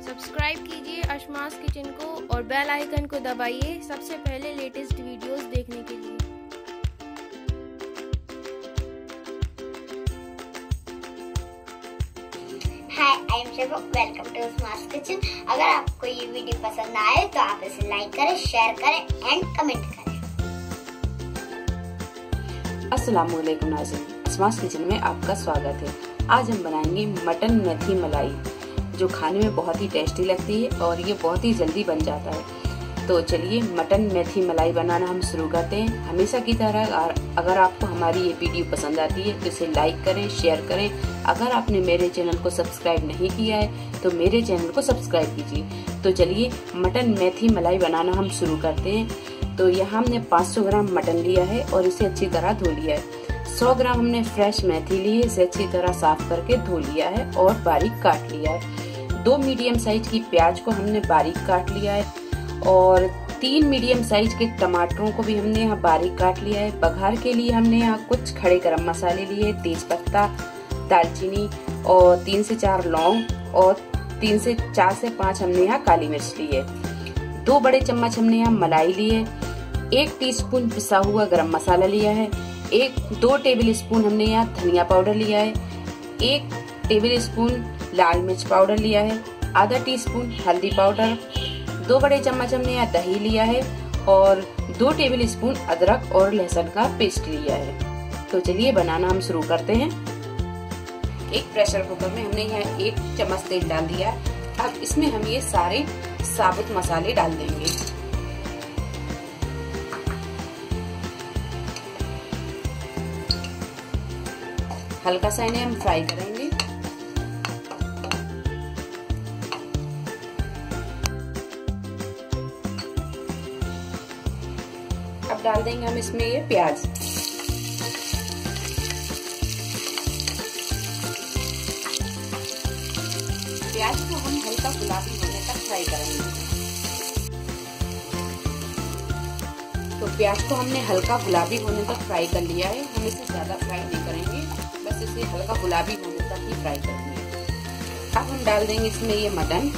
Subscribe कीजिए अशमास kitchen को और बेल आइकन को दबाइए सबसे पहले लेटेस्ट वीडियोस देखने के लिए। Hi, I am Shefa, welcome to Ashma's kitchen. अगर आपको ये वीडियो पसंद आए तो आप इसे लाइक करें, शेयर करें एंड कमेंट करें। अस्सलाम वालेकुम नाज़रीन, अशमास किचन में आपका स्वागत है। आज हम बनाएंगे मटन मेथी मलाई, जो खाने में बहुत ही टेस्टी लगती है और ये बहुत ही जल्दी बन जाता है। तो चलिए मटन मेथी मलाई बनाना हम शुरू करते हैं। हमेशा की तरह अगर आपको हमारी ये वीडियो पसंद आती है तो इसे लाइक करें, शेयर करें। अगर आपने मेरे चैनल को सब्सक्राइब नहीं किया है तो मेरे चैनल को सब्सक्राइब कीजिए। तो चलिए मटन मेथी मलाई बनाना हम शुरू करते हैं। तो यहाँ हमने 500 ग्राम मटन लिया है और इसे अच्छी तरह धो लिया है। 100 ग्राम हमने फ्रेश मेथी ली है, इसे अच्छी तरह साफ करके धो लिया है और बारीक काट लिया है। 2 मीडियम साइज की प्याज को हमने बारीक काट लिया है और 3 मीडियम साइज के टमाटरों को भी हमने यहाँ बारीक काट लिया है। बघार के लिए हमने यहाँ कुछ खड़े गरम मसाले लिए, तेज पत्ता, दालचीनी और 3 से 4 लौंग और 4 से 5 हमने यहाँ काली मिर्च ली है। 2 बड़े चम्मच हमने यहाँ मलाई ली है। 1 टीस्पून पिसा हुआ गरम मसाला लिया है। 2 टेबल स्पून हमने यहाँ धनिया पाउडर लिया है। 1 टेबल स्पून लाल मिर्च पाउडर लिया है। आधा टीस्पून हल्दी पाउडर। 2 बड़े चम्मच हमने यहाँ दही लिया है और 2 टेबल स्पून अदरक और लहसुन का पेस्ट लिया है। तो चलिए बनाना हम शुरू करते हैं। एक प्रेशर कुकर में हमने यहाँ 1 चम्मच तेल डाल दिया है। अब इसमें हम ये सारे साबुत मसाले डाल देंगे। हल्का सा इन्हें हम फ्राई करेंगे। अब डाल देंगे हम इसमें ये प्याज। प्याज को हम हल्का गुलाबी होने तक फ्राई करेंगे। तो प्याज को हमने हल्का गुलाबी होने तक फ्राई कर लिया है। हम इसे ज्यादा फ्राई नहीं करेंगे, बस इसे हल्का गुलाबी होने तक ही फ्राई करेंगे। अब हम डाल देंगे इसमें ये मटन।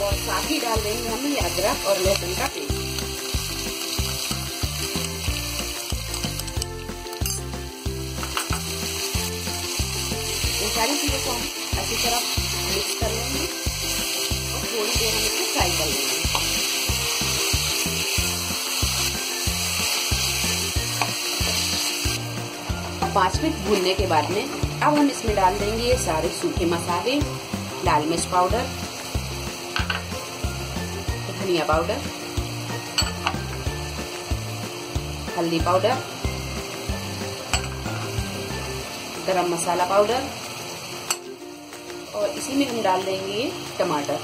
और साथ ही डाल देंगे हम ये अदरक और लहसुन का पेस्ट। इन सारी चीजों को हम अच्छी तरह मिक्स कर लेंगे और थोड़ी देर हम इसे फ्राई कर लेंगे। अब 5 मिनट भूनने के बाद में अब हम इसमें डाल देंगे ये सारे सूखे मसाले, लाल मिर्च पाउडर, धनिया पाउडर, हल्दी पाउडर, गरम मसाला पाउडर और इसी में हम डाल देंगे ये टमाटर।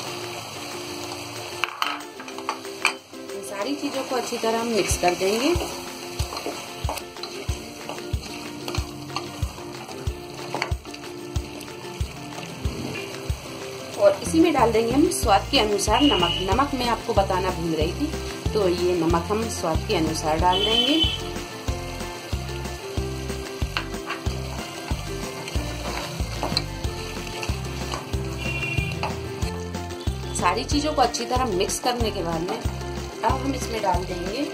इन सारी चीजों को अच्छी तरह हम मिक्स कर देंगे। और इसी में डाल देंगे हम स्वाद के अनुसार नमक। नमक मैं आपको बताना भूल रही थी, तो ये नमक हम स्वाद के अनुसार डाल देंगे। सारी चीजों को अच्छी तरह मिक्स करने के बाद में अब हम इसमें डाल देंगे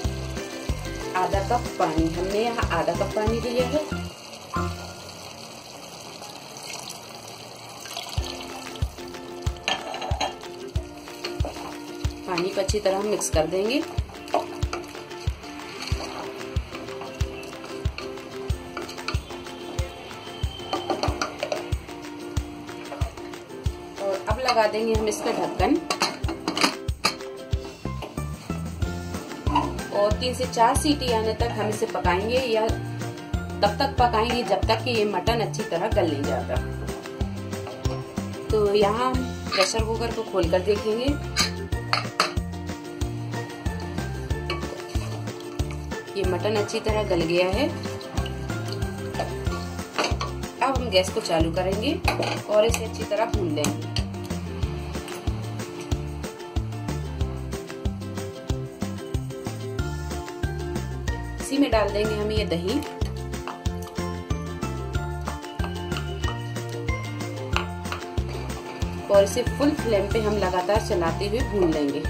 आधा कप पानी। हमने यहाँ आधा कप पानी दिया है। पानी को अच्छी तरह हम मिक्स कर देंगे। और अब लगा देंगे हम इसका ढक्कन और 3 से 4 सीटी आने तक हम इसे पकाएंगे, या तब तक पकाएंगे जब तक कि ये मटन अच्छी तरह गल नहीं जाता। तो यहाँ हम प्रेशर कुकर को खोलकर देखेंगे। ये मटन अच्छी तरह गल गया है। अब हम गैस को चालू करेंगे और इसे अच्छी तरह भून लेंगे। इसी में डाल देंगे हम ये दही। और इसे फुल फ्लेम पे हम लगातार चलाते हुए भून लेंगे।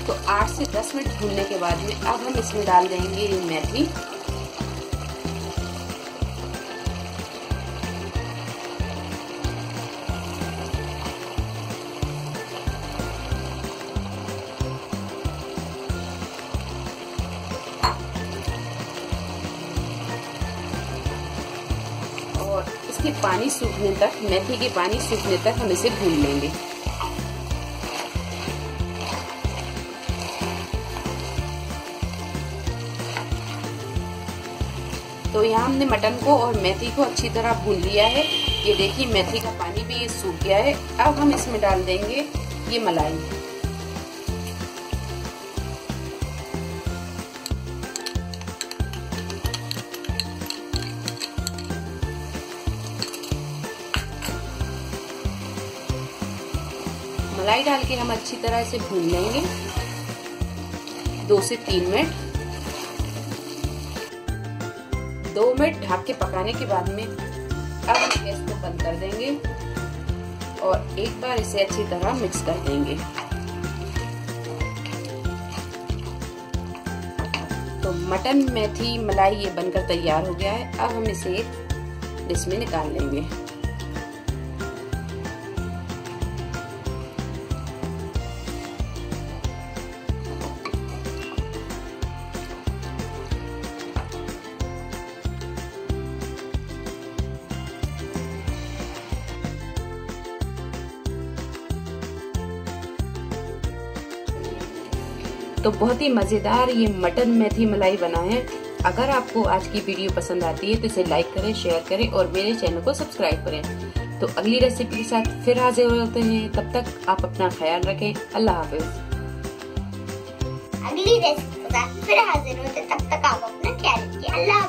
तो 8 से 10 मिनट भूनने के बाद में अब हम इसमें डाल देंगे मेथी। और इसके पानी सूखने तक, मेथी के पानी सूखने तक हम इसे भून लेंगे। तो यहाँ हमने मटन को और मेथी को अच्छी तरह भून लिया है। ये देखिए मेथी का पानी भी सूख गया है। अब हम इसमें डाल देंगे ये मलाई। मलाई डाल के हम अच्छी तरह से भून लेंगे 2 से 3 मिनट। 2 मिनट ढक के पकाने के बाद में अब हम गैस को बंद कर देंगे और एक बार इसे अच्छी तरह मिक्स कर देंगे। तो मटन मेथी मलाई ये बनकर तैयार हो गया है। अब हम इसे एक डिश में निकाल लेंगे। तो बहुत ही मजेदार ये मटन मेथी मलाई बना है। अगर आपको आज की वीडियो पसंद आती है तो इसे लाइक करें, शेयर करें और मेरे चैनल को सब्सक्राइब करें। तो अगली रेसिपी के साथ फिर हाजिर होते हैं। तब तक आप अपना ख्याल रखें। अल्लाह हाफिज। अगली रेसिपी के साथ फिर हाजिर होते, तब तक आप अपना ख्याल रखिए। अल्लाह।